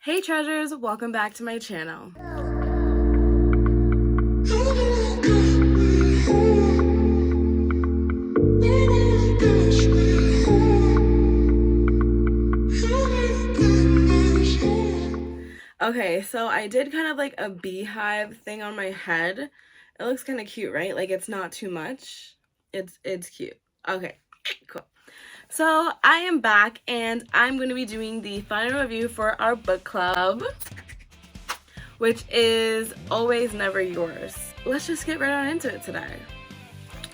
Hey treasures, welcome back to my channel. Okay, so I did kind of like a beehive thing on my head. It looks kind of cute, right? Like it's not too much. It's cute. Okay, cool. So I am back and I'm going to be doing the final review for our book club, which is Always Never Yours. Let's just get right on into it today.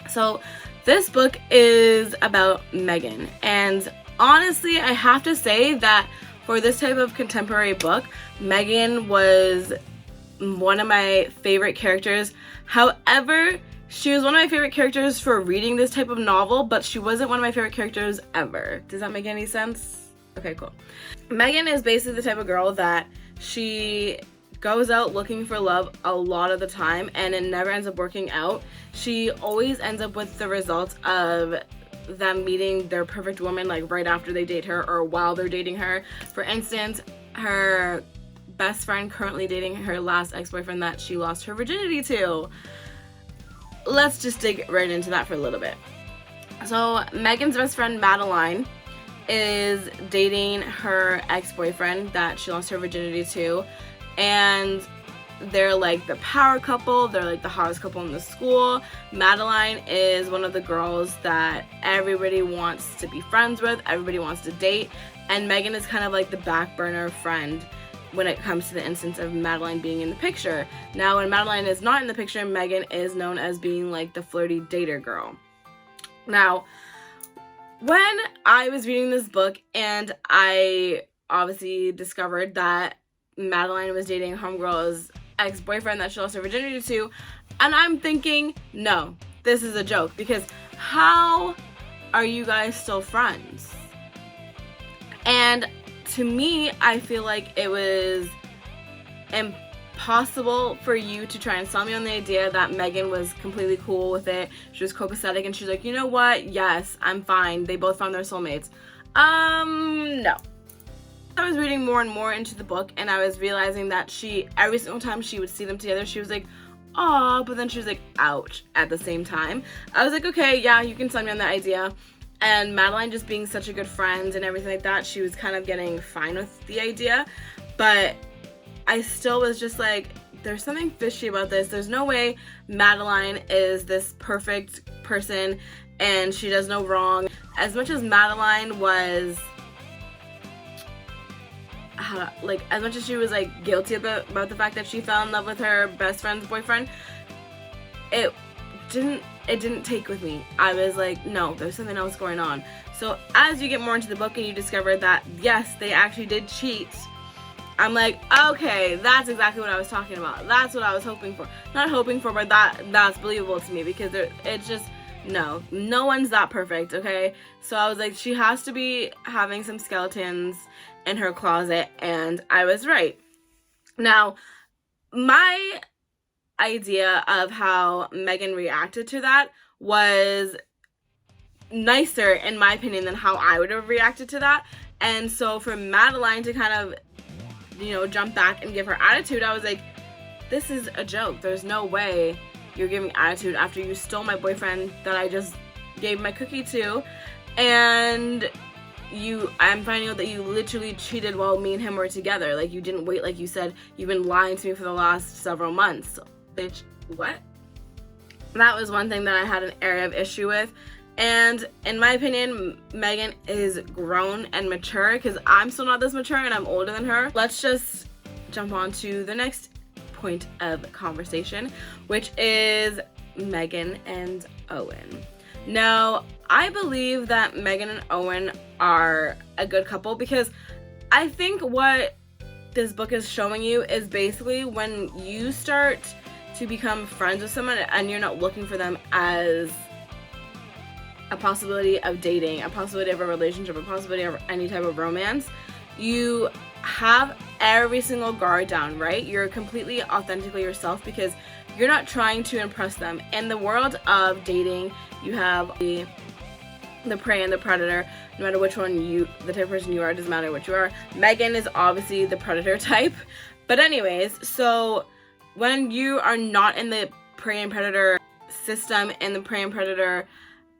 So this book is about Megan, and honestly I have to say that for this type of contemporary book, Megan was one of my favorite characters. However, she was one of my favorite characters for reading this type of novel, but she wasn't one of my favorite characters ever. Does that make any sense? Okay, cool. Megan is basically the type of girl that she goes out looking for love a lot of the time and it never ends up working out. She always ends up with the results of them meeting their perfect woman like right after they date her or while they're dating her. For instance, her best friend currently dating her last ex-boyfriend that she lost her virginity to. Let's just dig right into that for a little bit. So Megan's best friend Madeline is dating her ex-boyfriend that she lost her virginity to, and they're like the power couple. They're like the hottest couple in the school. Madeline is one of the girls that everybody wants to be friends with, everybody wants to date, and Megan is kind of like the back burner friend when it comes to the instance of Madeline being in the picture. Now when Madeline is not in the picture, Megan is known as being like the flirty dater girl. Now when I was reading this book and I obviously discovered that Madeline was dating homegirl's ex-boyfriend that she lost her virginity to, and I'm thinking, no, this is a joke, because how are you guys still friends? And to me, I feel like it was impossible for you to try and sell me on the idea that Megan was completely cool with it. She was copacetic and she's like, you know what, yes, I'm fine, they both found their soulmates. No. I was reading more and more into the book and I was realizing that every single time she would see them together, she was like, aw, but then she was like, ouch, at the same time. I was like, okay, yeah, you can sell me on that idea. And Madeline just being such a good friend and everything like that, she was kind of getting fine with the idea. But I still was just like, there's something fishy about this. There's no way Madeline is this perfect person and she does no wrong. As much as Madeline was as much as she was like guilty about the fact that she fell in love with her best friend's boyfriend, it didn't take with me. I was like, no, there's something else going on. So as you get more into the book and you discover that yes, they actually did cheat, I'm like, okay, that's exactly what I was talking about. That's what I was hoping for. Not hoping for, but that's believable to me, because it's just, no one's that perfect, okay? So I was like, she has to be having some skeletons in her closet, and I was right. Now, my idea of how Megan reacted to that was nicer, in my opinion, than how I would have reacted to that. And so for Madeline to kind of, jump back and give her attitude, I was like, this is a joke. There's no way you're giving attitude after you stole my boyfriend that I just gave my cookie to, and I'm finding out that you literally cheated while me and him were together. Like, you didn't wait, like you said, you've been lying to me for the last several months. Bitch, what? That was one thing that I had an area of issue with. And in my opinion, Megan is grown and mature, because I'm still not this mature and I'm older than her. Let's just jump on to the next point of conversation, which is Megan and Owen. Now, I believe that Megan and Owen are a good couple, because I think what this book is showing you is basically when you start to become friends with someone and you're not looking for them as a possibility of dating, a possibility of a relationship, a possibility of any type of romance, you have every single guard down, right? You're completely authentically yourself because you're not trying to impress them. In the world of dating, you have the prey and the predator. No matter which one the type of person you are, it doesn't matter what you are. Megan is obviously the predator type. But anyways, so when you are not in the prey and predator system and the prey and predator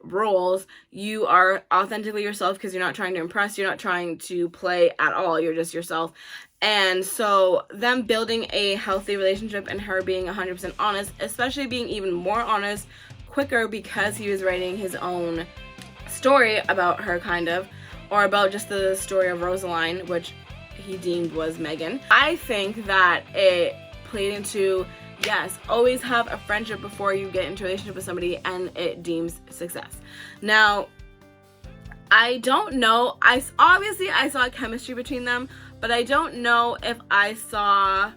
roles, you are authentically yourself because you're not trying to impress, you're not trying to play at all, you're just yourself. And so them building a healthy relationship and her being 100% honest, especially being even more honest quicker because he was writing his own story about her, kind of, or about just the story of Rosaline, which he deemed was Megan. I think that it played into, yes, always have a friendship before you get into a relationship with somebody, and it deems success. Now, I don't know, obviously I saw chemistry between them, but I don't know if I saw,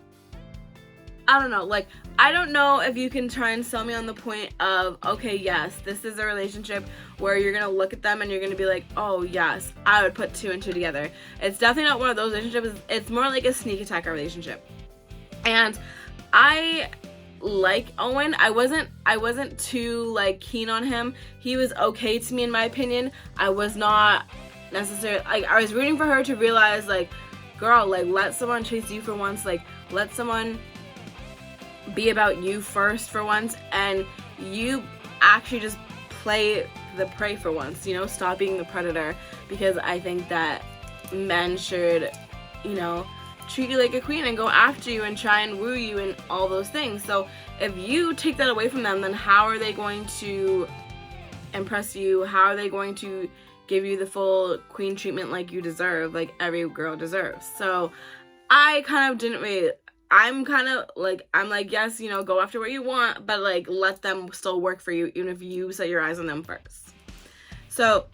I don't know, like, I don't know if you can try and sell me on the point of, okay, yes, this is a relationship where you're going to look at them and you're going to be like, oh, yes, I would put 2 and 2 together. It's definitely not one of those relationships. It's more like a sneak attacker relationship. And I like Owen. I wasn't too, like, keen on him. He was okay to me, in my opinion. I was not necessarily, like, I was rooting for her to realize, like, girl, like, let someone chase you for once. Like, let someone be about you first for once, and you actually just play the prey for once, you know, stop being the predator, because I think that men should, you know, treat you like a queen and go after you and try and woo you and all those things. So if you take that away from them, then how are they going to impress you? How are they going to give you the full queen treatment like you deserve, like every girl deserves? So I kind of didn't really, I'm like, yes, you know, go after what you want, but, like, let them still work for you, even if you set your eyes on them first. So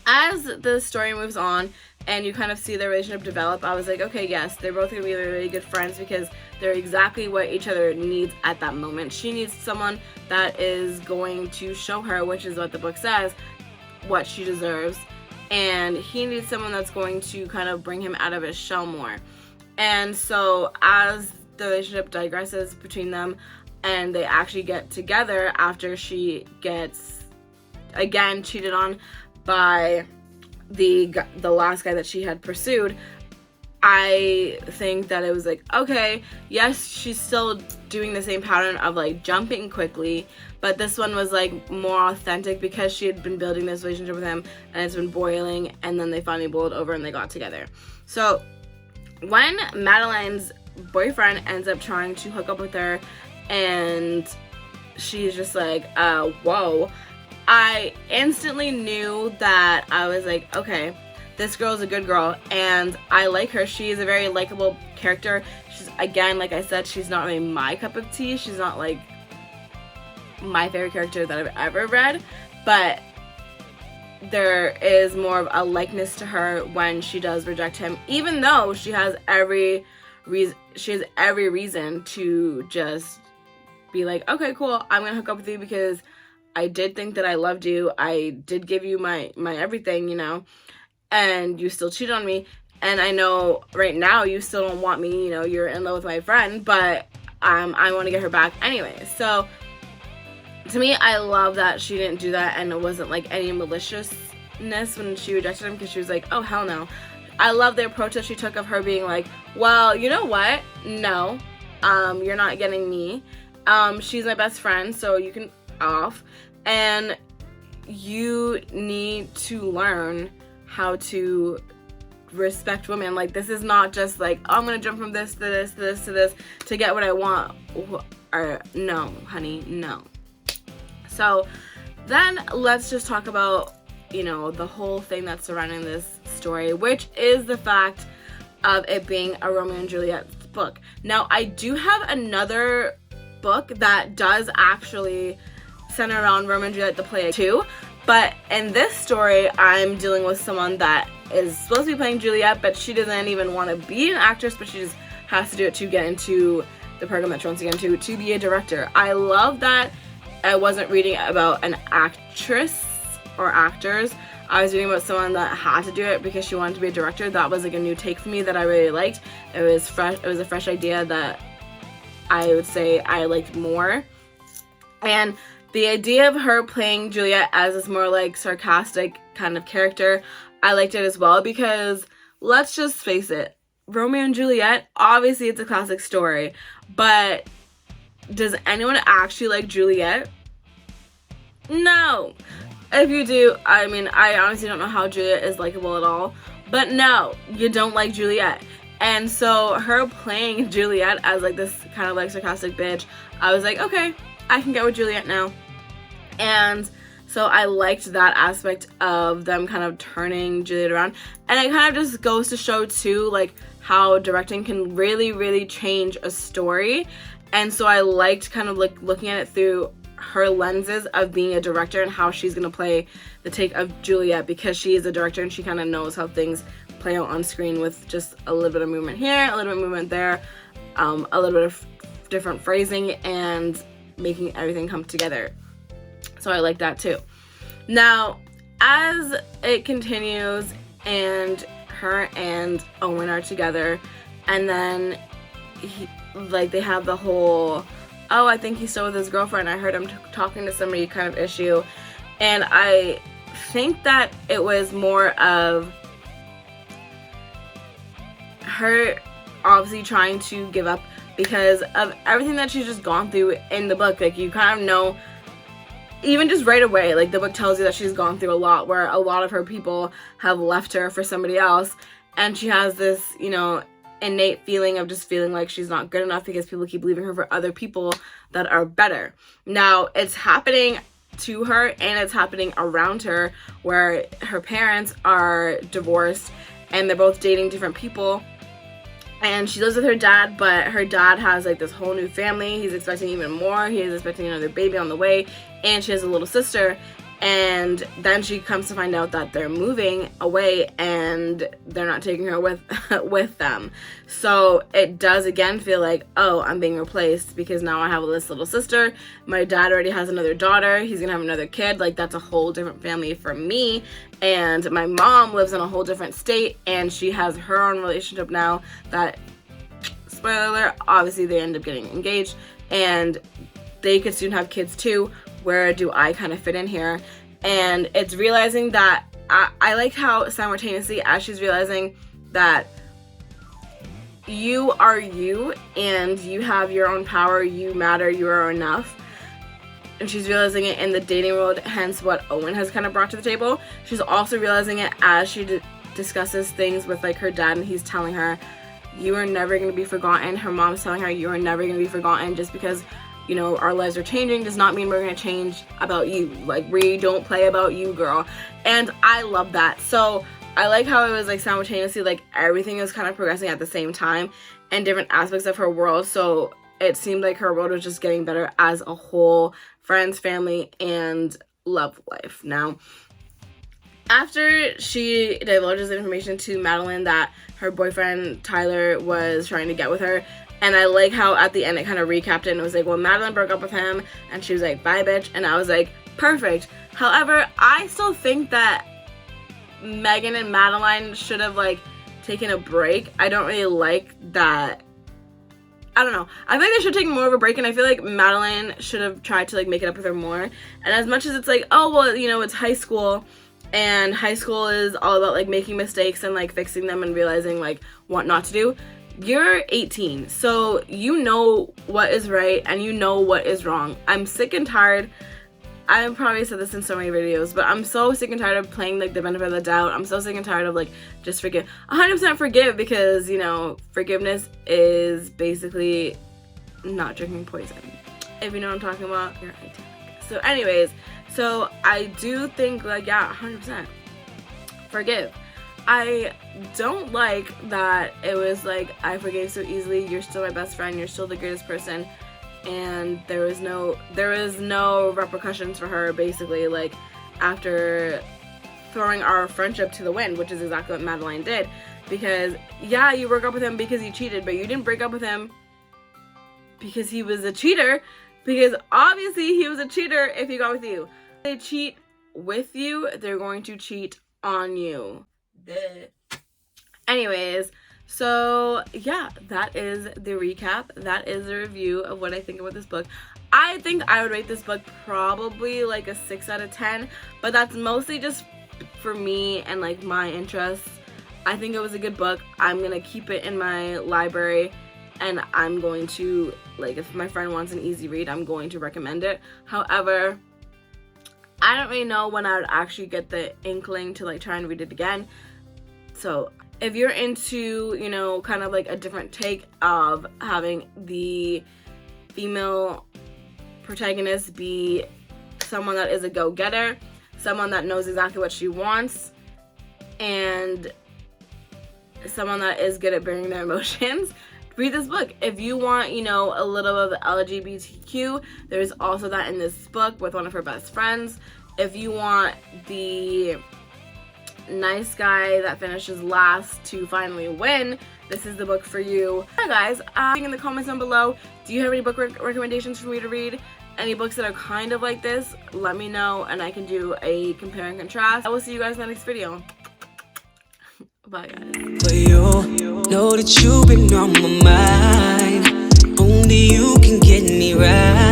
as the story moves on and you kind of see their relationship develop, I was like, okay, yes, they're both going to be really good friends because they're exactly what each other needs at that moment. She needs someone that is going to show her, which is what the book says, what she deserves. And he needs someone that's going to kind of bring him out of his shell more. And so as the relationship digresses between them and they actually get together after she gets, again, cheated on by the last guy that she had pursued, I think that it was like, okay, yes, she's still doing the same pattern of, like, jumping quickly, but this one was, like, more authentic because she had been building this relationship with him and it's been boiling, and then they finally boiled over and they got together. So when Madeline's boyfriend ends up trying to hook up with her and she's just like, whoa, I instantly knew that I was like, okay, this girl's a good girl and I like her. She is a very likable character. She's, again, like I said, she's not really my cup of tea. She's not, like, my favorite character that I've ever read, but there is more of a likeness to her when she does reject him, even though she has every reason to just be like, okay, cool, I'm gonna hook up with you because I did think that I loved you, I did give you my everything, you know, and you still cheat on me, and I know right now you still don't want me, you know, you're in love with my friend, but I want to get her back anyway. So to me, I love that she didn't do that and it wasn't, like, any maliciousness when she rejected him, because she was like, oh, hell no. I love the approach that she took of her being like, well, you know what? No, you're not getting me. She's my best friend, so you can off. And you need to learn how to respect women. Like, this is not just like, oh, I'm gonna jump from this to this to this to this to get what I want. Or no, honey, no. So then let's just talk about, you know, the whole thing that's surrounding this story, which is the fact of it being a Romeo and Juliet book. Now, I do have another book that does actually center around Romeo and Juliet, the play too, but in this story, I'm dealing with someone that is supposed to be playing Juliet, but she doesn't even want to be an actress, but she just has to do it to get into the program that she wants to get into, to be a director. I love that I wasn't reading about an actress or actors. I was reading about someone that had to do it because she wanted to be a director. That was, like, a new take for me that I really liked. It was fresh. It was a fresh idea that I would say I liked more. And The idea of her playing Juliet as this more like sarcastic kind of character, I liked it as well, because let's just face it, Romeo and Juliet, obviously it's a classic story, but does anyone actually like Juliet? No. If you do, I mean, I honestly don't know how Juliet is likable at all, but no, you don't like Juliet. And so her playing Juliet as like this kind of like sarcastic bitch, I was like, okay, I can get with Juliet now. And so I liked that aspect of them kind of turning Juliet around. And it kind of just goes to show too, like, how directing can really, really change a story. And so I liked kind of like looking at it through her lenses of being a director and how she's going to play the take of Juliet, because she is a director and she kind of knows how things play out on screen with just a little bit of movement here, a little bit of movement there, a little bit of different phrasing and making everything come together. So I like that too. Now, as it continues and her and Owen are together, and then they have the whole, oh, I think he's still with his girlfriend, I heard him talking to somebody kind of issue. And I think that it was more of her obviously trying to give up because of everything that she's just gone through in the book. Like, you kind of know, even just right away, like, the book tells you that she's gone through a lot, where a lot of her people have left her for somebody else, and she has this, you know, innate feeling of just feeling like she's not good enough because people keep leaving her for other people that are better. Now, it's happening to her and it's happening around her, where her parents are divorced and they're both dating different people. And she lives with her dad, but her dad has like this whole new family. He's expecting even more. He is expecting another baby on the way. And she has a little sister. And then she comes to find out that they're moving away and they're not taking her with them. So it does again feel like, oh, I'm being replaced because now I have this little sister. My dad already has another daughter. He's gonna have another kid. Like, that's a whole different family for me. And my mom lives in a whole different state and she has her own relationship now that, spoiler alert, obviously they end up getting engaged and they could soon have kids too. Where do I kind of fit in here? And it's realizing that I like how simultaneously, as she's realizing that you are you and you have your own power, you matter, you are enough, and she's realizing it in the dating world, hence what Owen has kind of brought to the table. She's also realizing it as she discusses things with like her dad, and he's telling her, you are never going to be forgotten. Her mom's telling her, you are never going to be forgotten. Just because, you know, our lives are changing does not mean we're going to change about you. Like, we don't play about you, girl. And I love that. So I like how it was like simultaneously, like, everything was kind of progressing at the same time and different aspects of her world. So it seemed like her world was just getting better as a whole. Friends, family, and love life. Now, after she divulges information to Madeline that her boyfriend Tyler was trying to get with her, and I like how at the end it kind of recapped it and it was like, well, Madeline broke up with him and she was like, bye bitch, and I was like, perfect. However, I still think that Megan and Madeline should have like taken a break. I don't really like that. I don't know. I think they should take more of a break, and I feel like Madeline should have tried to like make it up with her more. And as much as it's like, oh, well, you know, it's high school, and high school is all about like making mistakes and like fixing them and realizing like what not to do. You're 18, so you know what is right and you know what is wrong. I'm sick and tired. I've probably said this in so many videos, but I'm so sick and tired of playing like the benefit of the doubt. I'm so sick and tired of like just forgive. 100% forgive, because, you know, forgiveness is basically not drinking poison. If you know what I'm talking about, you're 18. So anyways, so I do think like, yeah, 100% forgive. I don't like that it was like, I forgave so easily, you're still my best friend, you're still the greatest person, and there was no repercussions for her, basically, like, after throwing our friendship to the wind, which is exactly what Madeline did. Because, yeah, you broke up with him because he cheated, but you didn't break up with him because he was a cheater, because obviously he was a cheater if he got with you. If they cheat with you, they're going to cheat on you. Anyways, so yeah, that is the recap. That is the review of what I think about this book. I think I would rate this book probably like a 6 out of 10, but that's mostly just for me and like my interests. I think it was a good book. I'm gonna keep it in my library, and I'm going to, like, if my friend wants an easy read, I'm going to recommend it. However, I don't really know when I would actually get the inkling to like try and read it again. So if you're into, you know, kind of like a different take of having the female protagonist be someone that is a go-getter, someone that knows exactly what she wants, and someone that is good at bearing their emotions, read this book. If you want, you know, a little of the LGBTQ, there's also that in this book with one of her best friends. If you want the nice guy that finishes last to finally win, this is the book for you. Hi guys, in the comments down below, do you have any book recommendations for me to read? Any books that are kind of like this? Let me know and I can do a compare and contrast. I will see you guys in the next video. Bye guys. For you, know that you've been on my mind. Only you can get me right.